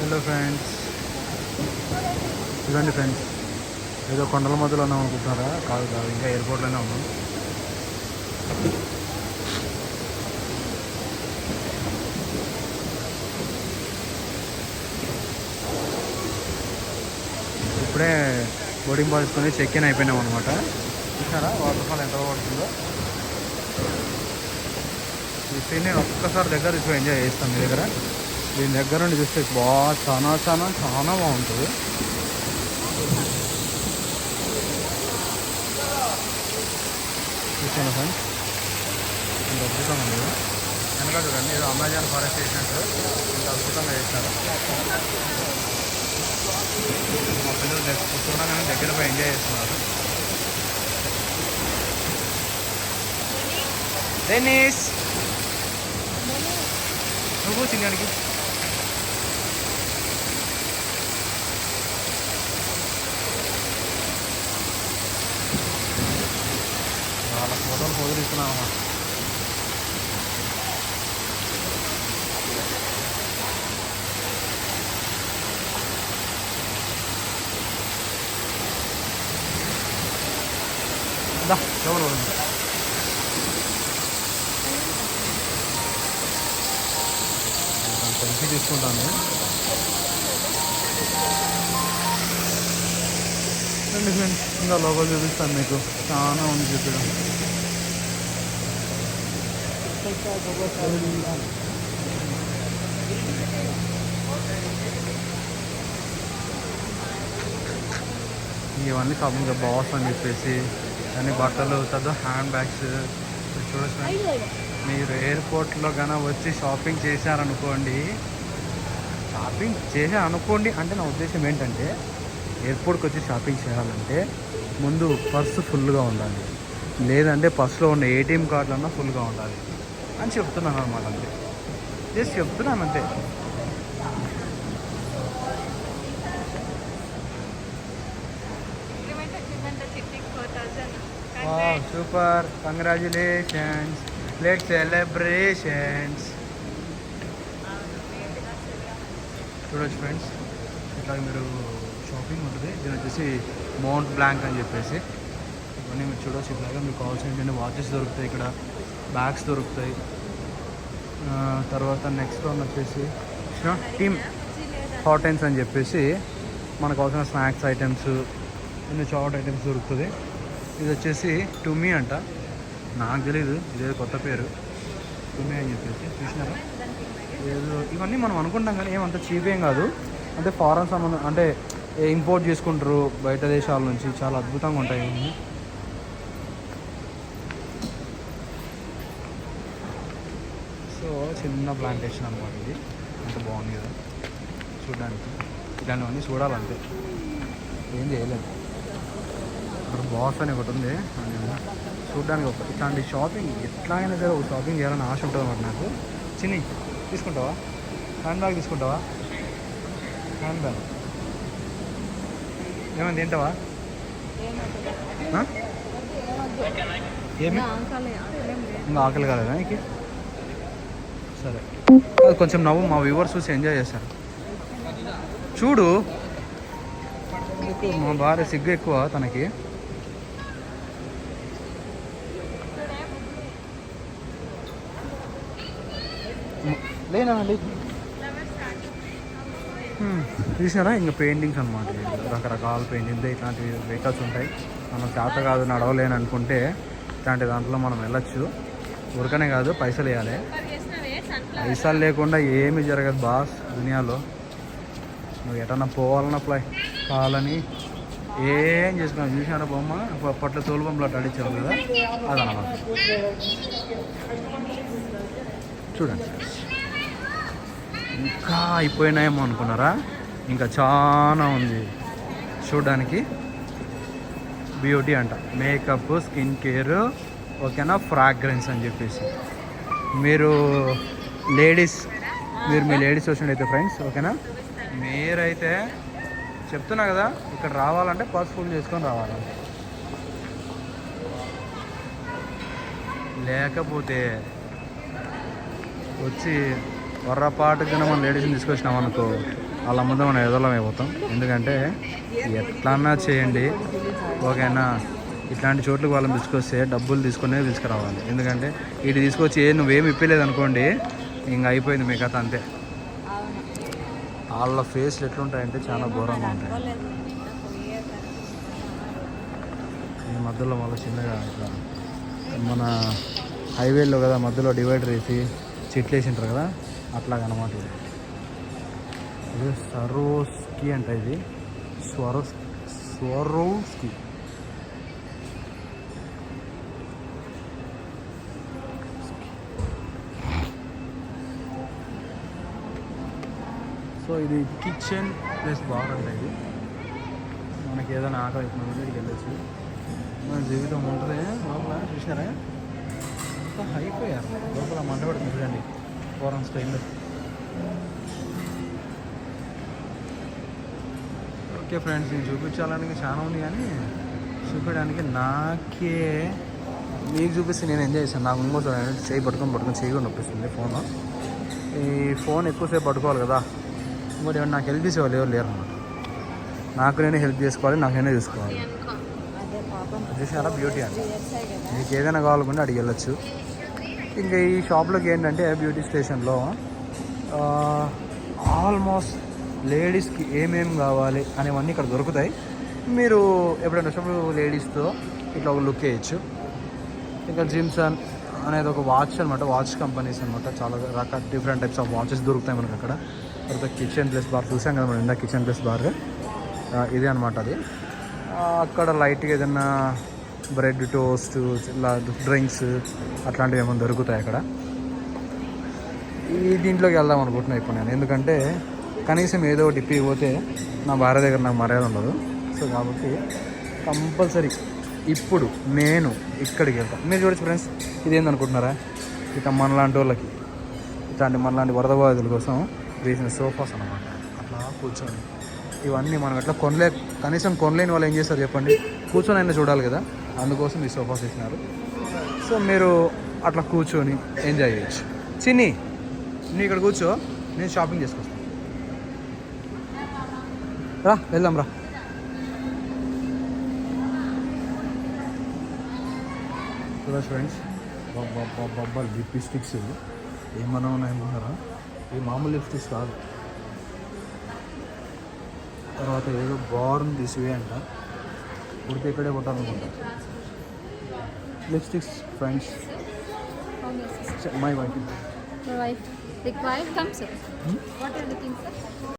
Hello friends, చూడండి friends, ఏదో కొండల మధ్యలో ఉన్నాం అనుకుంటున్నారా? కాదు కాదు, ఇంకా ఎయిర్పోర్ట్లోనే ఉన్నాం. ఇప్పుడే బోర్డింగ్ పాస్ తీసుకొని చెక్ ఇన్ అయిపోయినాం అనమాట. చూసారా వాటర్ ఫాల్ ఎంత పడుతుందో? ఈ సీన్ నేను ఒక్కసారి దగ్గర తీసుకొని ఎంజాయ్ చేస్తాను. మీ దగ్గర దీని దగ్గర నుండి చూస్తే చాలా చాలా చాలా బాగుంటుంది. చూసాను ఫ్రెండ్స్, ఇంత అద్భుతంగా ఉంది. వెనక చూడండి, ఏదో అమెజాన్ ఫారెస్ట్ చేసినట్టు ఇంత అద్భుతంగా చేస్తారు. మా పిల్లలు చూడగానే దగ్గర పోయి ఎంజాయ్ చేస్తున్నారు. డెనిస్, నువ్వు చిన్నడికి వాళ్ళ ఫోటోలు పోదులుస్తున్నాను అన్నమాట. ఎవరు సెల్ఫీ తీసుకుంటాను. రండి ఫ్రెండ్స్, ఇంకా లోపల చూపిస్తాను మీకు. చాలా ఉంది చూపించడం. ఇవన్నీ షాపింగ్ బాస్ అని చెప్పేసి అన్ని బట్టలు, చదువు హ్యాండ్ బ్యాగ్స్ చూడండి. మీరు ఎయిర్పోర్ట్లో కన్నా వచ్చి షాపింగ్ చేశారనుకోండి, అంటే నా ఉద్దేశం ఏంటంటే, ఎయిర్పోర్ట్కి వచ్చి షాపింగ్ చేయాలంటే ముందు పర్సు ఫుల్గా ఉండాలి, లేదంటే పర్సులో ఉన్న ఏటీఎం కార్డులన్నా ఫుల్గా ఉండాలి అని చెప్తున్నాను అనమాట. అంతే, జస్ట్ చెప్తున్నాను అంతే. Super, congratulations, let's celebrations. చూడొచ్చు ఫ్రెండ్స్, ఇట్లా మీరు షాపింగ్ ఉంటుంది. దీని వచ్చేసి మౌంట్ బ్లాంక్ అని చెప్పేసి ఇవన్నీ మీరు చూడవచ్చు. ఇట్లాగా మీకు కావాల్సిన ఏంటంటే వాచెస్ దొరుకుతాయి, ఇక్కడ బ్యాగ్స్ దొరుకుతాయి. తర్వాత నెక్స్ట్ వన్ వచ్చేసి టీమ్ హాట్ ఐన్స్ అని చెప్పేసి మనకు కావాల్సిన స్నాక్స్ ఐటమ్స్, ఇన్ని చాట్ ఐటమ్స్ దొరుకుతుంది. ఇది వచ్చేసి టుమీ అంట, నాకు తెలీదు, ఇదేదో కొత్త పేరు, టుమీ అని చెప్పేసి. చూసినారా? ఏదో ఇవన్నీ మనం అనుకుంటాం కానీ ఏమంత చీప్ ఏం కాదు. అంటే ఫారెన్ సంబంధం, అంటే ఇంపోర్ట్ చేసుకుంటారు బయట దేశాల నుంచి. చాలా అద్భుతంగా ఉంటాయి ఇవన్నీ. సో చిన్న ప్లాంటేషన్ అనమాట ఇది. అంత బాగుంది కదా చూడడానికి. ఇలాంటివన్నీ చూడాలంటే ఏం చేయలేదు. అక్కడ బాస్ అని ఒకటి ఉంది, చూడడానికి ఒక ఇట్లాంటి షాపింగ్ ఎట్లా అయినా సరే ఒక షాపింగ్ చేయాలని ఆశ ఉంటుంది అన్నమాట నాకు. చిన్ని తీసుకుంటావా? హ్యాండ్ బ్యాగ్ తీసుకుంటావా? హ్యాండ్ బ్యాగ్ ఏమైనా తింటావా? ఏమి ఇంకా ఆకలి కాలేదా నీకు? సరే, అది కొంచెం నవ్వు, మా వ్యూవర్స్ చూసి ఎంజాయ్ చేస్తారు. చూడు, మా భార్య సిగ్గు ఎక్కువ తనకి. లేనండి చూసినారా? ఇంకా పెయింటింగ్స్ అనమాట, రకరకాల పెయింటింగ్స్. ఇట్లాంటి వెహికల్స్ ఉంటాయి. మనం చేత కాదు, నడవలేని అనుకుంటే ఇట్లాంటి దాంట్లో మనం వెళ్ళొచ్చు. ఊరికనే కాదు, పైసలు వేయాలి. పైసలు లేకుండా ఏమీ జరగదు బాస్ దునియాలో. నువ్వు ఎటన్నా పోవాలన్నా కావాలని ఏం చేసుకున్నావు. చూసినారా బొమ్మ? అప్పట్లో తోలు బొమ్మలో అడిచారు కదా, అదనమాట. చూడండి, ఇంకా అయిపోయినాయేమో అనుకున్నారా? ఇంకా చాలా ఉంది చూడడానికి. బ్యూటీ అంట, మేకప్, స్కిన్ కేర్, ఓకేనా, ఫ్రాగ్రెన్స్ అని చెప్పేసి. మీరు మీ లేడీస్ వచ్చినట్టయితే ఫ్రెండ్స్, ఓకేనా, మీరైతే చెప్తున్నా కదా, ఇక్కడ రావాలంటే పర్స్ ఫుల్ చేసుకొని రావాలి. లేకపోతే వచ్చి వర్రపాటుగా మనం లేడీస్ని తీసుకొచ్చినాం అనుకో, వాళ్ళ ముందు మనం ఎదలం అయిపోతాం. ఎందుకంటే ఎట్లన్నా చేయండి ఓకేనా, ఇట్లాంటి చోట్లకు వాళ్ళని తీసుకొస్తే డబ్బులు తీసుకునే తీసుకురావాలి. ఎందుకంటే ఇటు తీసుకొచ్చి నువ్వేమి ఇప్పలేదు అనుకోండి, ఇంకా అయిపోయింది మీ కథ అంతే. వాళ్ళ ఫేస్లు ఎట్లుంటాయంటే చాలా ఘోరంగా ఉంటాయి. ఈ మధ్యలో మళ్ళీ చిన్నగా ఇట్లా మన హైవేలో కదా మధ్యలో డివైడర్ వేసి చెట్లు వేసింటారు కదా, అట్లాగనమాట. ఇది సరోస్కి అంట, ఇది స్వరోస్కి. సో ఇది కిచెన్ ప్లస్ బార్ అంటే ఇది మనకి ఏదైనా ఆకలి అవుతుంది ఇక్కడికి వెళ్ళచ్చు. మన జీవితం ఉంటుంది లోపల. చూసారా అంతా అయిపోయారు లోపల, మంట పడుతుంది చూడండి ఫోరన్ స్టైల్లో. ఓకే ఫ్రెండ్స్, నేను చూపించాలని చాలా ఉంది కానీ చూపించడానికి నాకే మీకు చూపిస్తే నేను ఎంజాయ్ చేశాను. నాకు ఇంకో చేయి పట్టుకొని చేయకుండా నొప్పిస్తుంది ఫోన్. ఈ ఫోన్ ఎక్కువసేపు పట్టుకోవాలి కదా, ఇంకోటి ఏమన్నా నాకు హెల్ప్ చేసేవాళ్ళు ఎవరు లేరు అన్నమాట. నాకు నేనే హెల్ప్ చేసుకోవాలి, నాకు నేనే చూసుకోవాలి. చూసారా బ్యూటీ అని. మీకు ఏదైనా కావాలనుకుంటే అడిగి వెళ్ళచ్చు. ఇంకా ఈ షాప్లోకి ఏంటంటే బ్యూటీ స్టేషన్లో ఆల్మోస్ట్ లేడీస్కి ఏమేమి కావాలి అనేవన్నీ ఇక్కడ దొరుకుతాయి. మీరు ఎప్పుడైనా వచ్చినప్పుడు లేడీస్తో ఇట్లా ఒక లుక్ వేయచ్చు. ఇంకా జిమ్సన్ అనేది ఒక వాచ్ అనమాట, వాచ్ కంపెనీస్ అనమాట. చాలా రకాల డిఫరెంట్ టైప్స్ ఆఫ్ వాచెస్ దొరుకుతాయి మనకు అక్కడ. తర్వాత కిచెన్ ప్లస్ బార్ చూసాం కదా మనం, ఇందా కిచెన్ ప్లస్ బార్ ఇదే అనమాట అది. అక్కడ లైట్గా ఏదన్నా బ్రెడ్ టోస్ట్ ఇలా డ్రింక్స్ అట్లాంటివి ఏమైనా దొరుకుతాయి అక్కడ. ఈ దీంట్లోకి వెళ్దాం అనుకుంటున్నాను ఇప్పుడు నేను, ఎందుకంటే కనీసం ఏదో ఒకటి ఇప్పిపోతే నా భార్య దగ్గర నాకు మర్యాద ఉండదు. సో కాబట్టి కంపల్సరీ ఇప్పుడు నేను ఇక్కడికి వెళ్తాను. మీరు చూడొచ్చు ఫ్రెండ్స్, ఇదేందనుకుంటున్నారా, ఇట్లా మనలాంటి వాళ్ళకి, ఇట్లాంటి మనలాంటి వరద బాధితుల కోసం వేసిన సోఫాస్ అన్నమాట. అట్లా కూర్చొని ఇవన్నీ మనం ఎట్లా కనీసం కొనలేని వాళ్ళు ఏం చేస్తారు చెప్పండి, కూర్చొని అయినా చూడాలి కదా, అందుకోసం ఈ సోఫాస్ వేసినారు. సో మీరు అట్లా కూర్చొని ఎంజాయ్ చేయొచ్చు. చిన్ని నువ్వు ఇక్కడ కూర్చో, నేను షాపింగ్ చేసుకొస్తాను. రా వెళ్దాం రా. చూడ ఫ్రెండ్స్, బాబా లిప్స్టిక్స్ ఏమన్నా ఉన్నాయనుకున్నారా, ఇవి మామూలు లిప్స్టిక్స్ కాదు. తర్వాత ఏదో బార్న్ తీసివే అంట, ఉడితే ఇక్కడే కొట్టాలనుకుంటా lipsticks friends. My wife. Your wife required comes up. What are you looking for?